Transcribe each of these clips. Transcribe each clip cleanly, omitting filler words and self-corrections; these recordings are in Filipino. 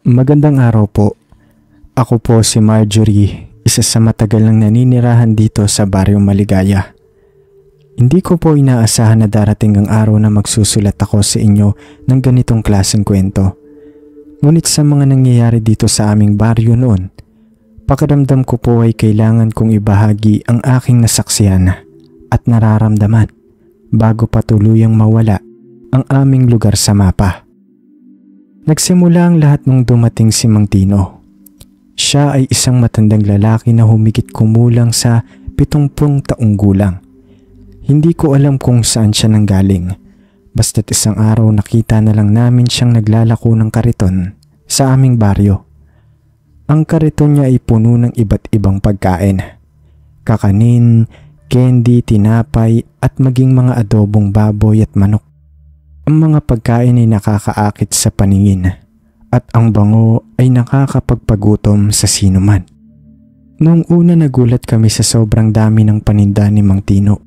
Magandang araw po. Ako po si Marjorie, isa sa matagal nang naninirahan dito sa Baryong Maligaya. Hindi ko po inaasahan na darating ang araw na magsusulat ako sa inyo ng ganitong klaseng kwento. Ngunit sa mga nangyayari dito sa aming baryo noon, pakiramdam ko po ay kailangan kong ibahagi ang aking nasaksihan at nararamdaman bago pa tuluyang mawala ang aming lugar sa mapa. Nagsimula ang lahat nung dumating si Mang Tino. Siya ay isang matandang lalaki na humigit kumulang sa 70 taong gulang. Hindi ko alam kung saan siya nanggaling. Basta't isang araw nakita na lang namin siyang naglalako ng kariton sa aming baryo. Ang kariton niya ay puno ng iba't ibang pagkain. Kakanin, candy, tinapay at maging mga adobong baboy at manok. Ang mga pagkain ay nakakaakit sa paningin at ang bango ay nakakapagpagutom sa sinuman. Noong una nagulat kami sa sobrang dami ng paninda ni Mang Tino.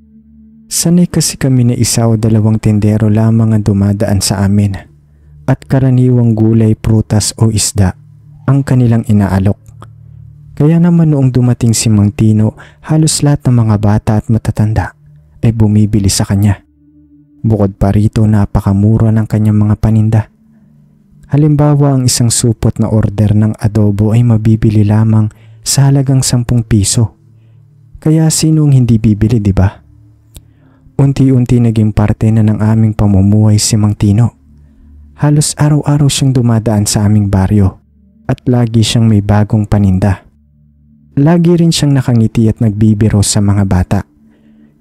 Sanay kasi kami na isa o dalawang tindero lamang ang dumadaan sa amin at karaniwang gulay, prutas o isda ang kanilang inaalok. Kaya naman noong dumating si Mang Tino, halos lahat ng mga bata at matatanda ay bumibili sa kanya. Bukod pa rito, napakamura ng kanyang mga paninda. Halimbawa, ang isang supot na order ng adobo ay mabibili lamang sa halagang 10 piso. Kaya sinong hindi bibili, di ba? Unti-unti naging parte na ng aming pamumuhay si Mang Tino. Halos araw-araw siyang dumadaan sa aming baryo at lagi siyang may bagong paninda. Lagi rin siyang nakangiti at nagbibiro sa mga bata.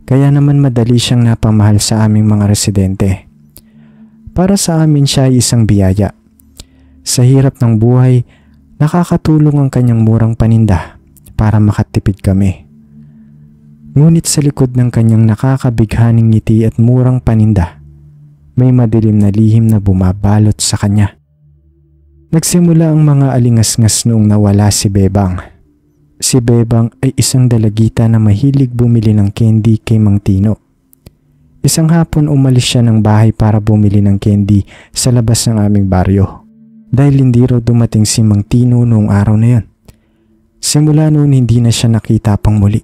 Kaya naman madali siyang napamahal sa aming mga residente. Para sa amin siya ay isang biyaya. Sa hirap ng buhay, nakakatulong ang kanyang murang paninda para makatipid kami. Ngunit sa likod ng kanyang nakakabighaning ngiti at murang paninda, may madilim na lihim na bumabalot sa kanya. Nagsimula ang mga alingas-ngas noong nawala si Bebang. Si Bebang ay isang dalagita na mahilig bumili ng candy kay Mang Tino. Isang hapon umalis siya ng bahay para bumili ng candy sa labas ng aming baryo dahil hindi raw dumating si Mang Tino noong araw na yun. Simula noon hindi na siya nakita pang muli.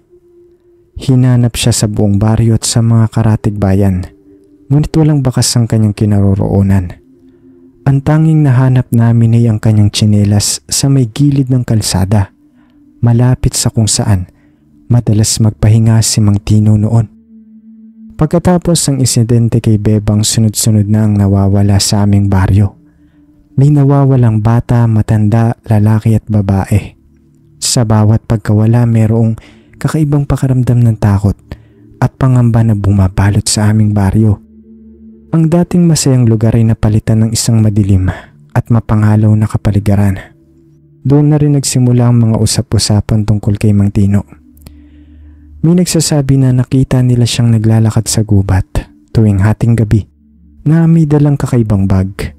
Hinanap siya sa buong baryo at sa mga karatig bayan, ngunit walang bakas ang kanyang kinaroroonan. Ang tanging nahanap namin ay ang kanyang tsinelas sa may gilid ng kalsada, malapit sa kung saan madalas magpahinga si Mang Tino noon. Pagkatapos ng insidente kay Bebang, sunod-sunod na ang nawawala sa aming baryo. May nawawalang bata, matanda, lalaki at babae. Sa bawat pagkawala mayroong kakaibang pakaramdam ng takot at pangamba na bumabalot sa aming baryo. Ang dating masayang lugar ay napalitan ng isang madilim at mapangalaw na kapaligiran. Doon na rin nagsimula ang mga usap-usapan tungkol kay Mang Tino. May nagsasabi na nakita nila siyang naglalakad sa gubat tuwing hating gabi na may dalang kakaibang bag.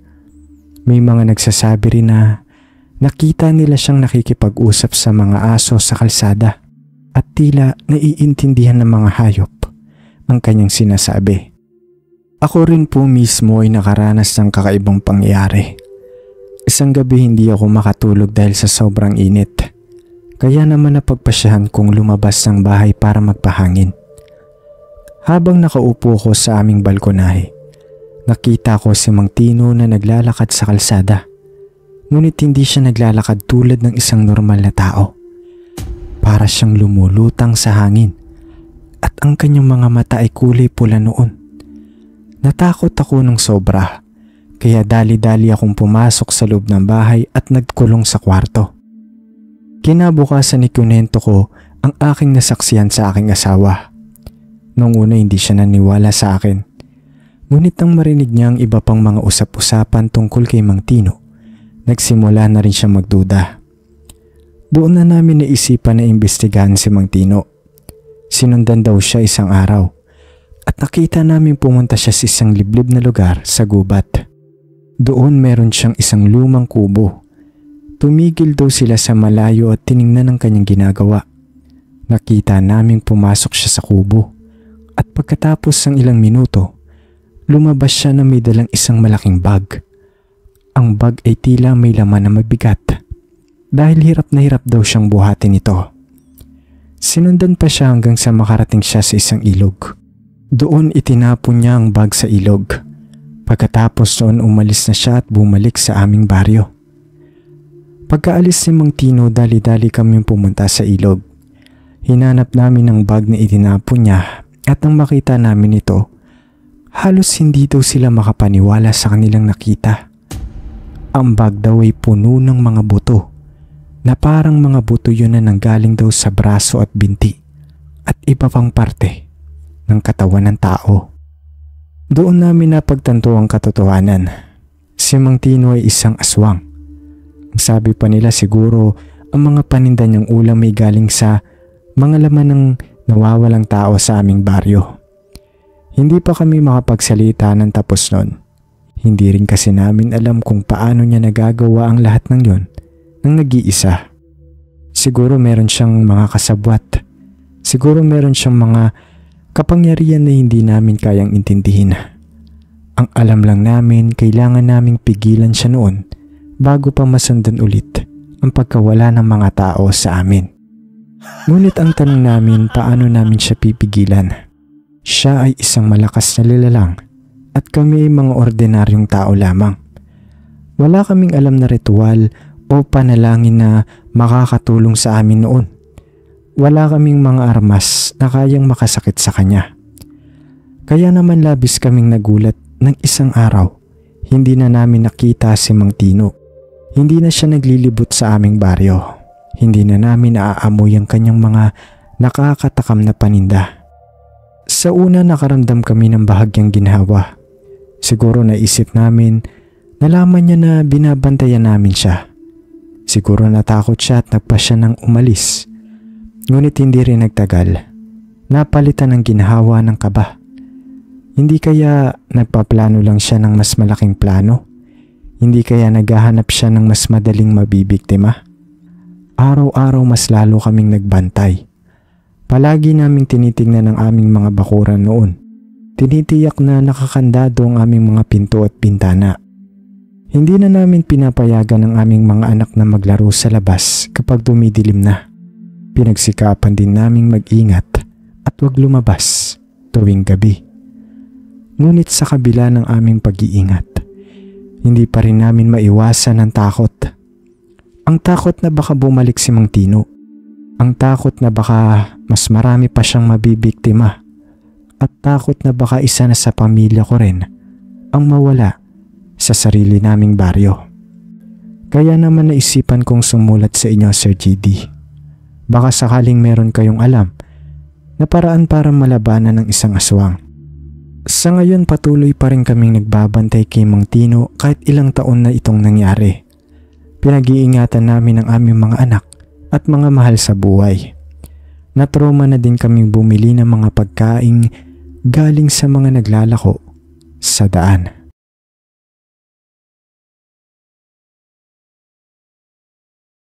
May mga nagsasabi rin na nakita nila siyang nakikipag-usap sa mga aso sa kalsada at tila naiintindihan ng mga hayop ang kanyang sinasabi. Ako rin po mismo ay nakaranas ng kakaibang pangyayari. Isang gabi hindi ako makatulog dahil sa sobrang init. Kaya naman napagpasyahan kong lumabas ng bahay para magpahangin. Habang nakaupo ko sa aming balkonahe, nakita ko si Mang Tino na naglalakad sa kalsada. Ngunit hindi siya naglalakad tulad ng isang normal na tao. Para siyang lumulutang sa hangin at ang kanyang mga mata ay kulay pula noon. Natakot ako ng sobra. Kaya dali-dali akong pumasok sa loob ng bahay at nagkulong sa kwarto. Kinabukasan ikunento ko ang aking nasaksihan sa aking asawa. Noong una hindi siya naniwala sa akin. Ngunit nang marinig niya ang iba pang mga usap-usapan tungkol kay Mang Tino, nagsimula na rin siya magduda. Doon na namin naisipan na imbestigahan si Mang Tino. Sinundan daw siya isang araw at nakita namin pumunta siya sa isang liblib na lugar sa gubat. Doon meron siyang isang lumang kubo. Tumigil daw sila sa malayo at tiningnan ang kanyang ginagawa. Nakita naming pumasok siya sa kubo at pagkatapos ng ilang minuto, lumabas siya na may dalang isang malaking bag. Ang bag ay tila may laman na mabigat dahil hirap na hirap daw siyang buhatin ito. Sinundan pa siya hanggang sa makarating siya sa isang ilog. Doon itinapon niya ang bag sa ilog. Pagkatapos noon umalis na siya at bumalik sa aming baryo. Pagkaalis ni Mang Tino, dali-dali kami pumunta sa ilog. Hinanap namin ang bag na itinapon niya at nang makita namin ito, halos hindi daw sila makapaniwala sa kanilang nakita. Ang bag daw ay puno ng mga buto na parang mga buto yun na nanggaling daw sa braso at binti at iba pang parte ng katawan ng tao. Doon namin napagtanto ang katotohanan. Si Mang Tino ay isang aswang. Ang sabi pa nila siguro ang mga paninda niyang ulam ay galing sa mga laman ng nawawalang tao sa aming baryo. Hindi pa kami makapagsalita ng tapos nun. Hindi rin kasi namin alam kung paano niya nagagawa ang lahat ng yon nang nag-iisa. Siguro meron siyang mga kasabwat. Siguro meron siyang mga kapangyarihan na hindi namin kayang intindihin. Ang alam lang namin, kailangan naming pigilan siya noon bago pa masundan ulit ang pagkawala ng mga tao sa amin. Ngunit ang tanong namin, paano namin siya pipigilan? Siya ay isang malakas na nilalang at kami ay mga ordinaryong tao lamang. Wala kaming alam na ritual o panalangin na makakatulong sa amin noon. Wala kaming mga armas na kayang makasakit sa kanya. Kaya naman labis kaming nagulat ng isang araw. Hindi na namin nakita si Mang Tino. Hindi na siya naglilibot sa aming baryo. Hindi na namin naaamoy ang kanyang mga nakakatakam na paninda. Sa una nakaramdam kami ng bahagyang ginhawa. Siguro naisip namin, nalaman niya na binabantayan namin siya. Siguro natakot siya at nagpa siya ng umalis. Ngunit hindi rin nagtagal. Napalitan ng ginhawa ng kaba. Hindi kaya nagpaplano lang siya ng mas malaking plano? Hindi kaya naghahanap siya ng mas madaling mabibiktima? Araw-araw mas lalo kaming nagbantay. Palagi naming tinitingnan ang aming mga bakuran noon. Tinitiyak na nakakandado ang aming mga pinto at bintana. Hindi na namin pinapayagan ang aming mga anak na maglaro sa labas kapag dumidilim na. Pinagsikapan din naming mag-ingat at huwag lumabas tuwing gabi. Ngunit sa kabila ng aming pag-iingat, hindi pa rin namin maiwasan ang takot. Ang takot na baka bumalik si Mang Tino. Ang takot na baka mas marami pa siyang mabibiktima. At takot na baka isa na sa pamilya ko rin ang mawala sa sarili naming baryo. Kaya naman naisipan kong sumulat sa inyo, Sir GD. Baka sakaling meron kayong alam na paraan para malabanan ng isang aswang. Sa ngayon patuloy pa rin kaming nagbabantay kay Mang Tino kahit ilang taon na itong nangyari. Pinag-iingatan namin ang aming mga anak at mga mahal sa buhay. Natrauma na din kaming bumili ng mga pagkaing galing sa mga naglalako sa daan.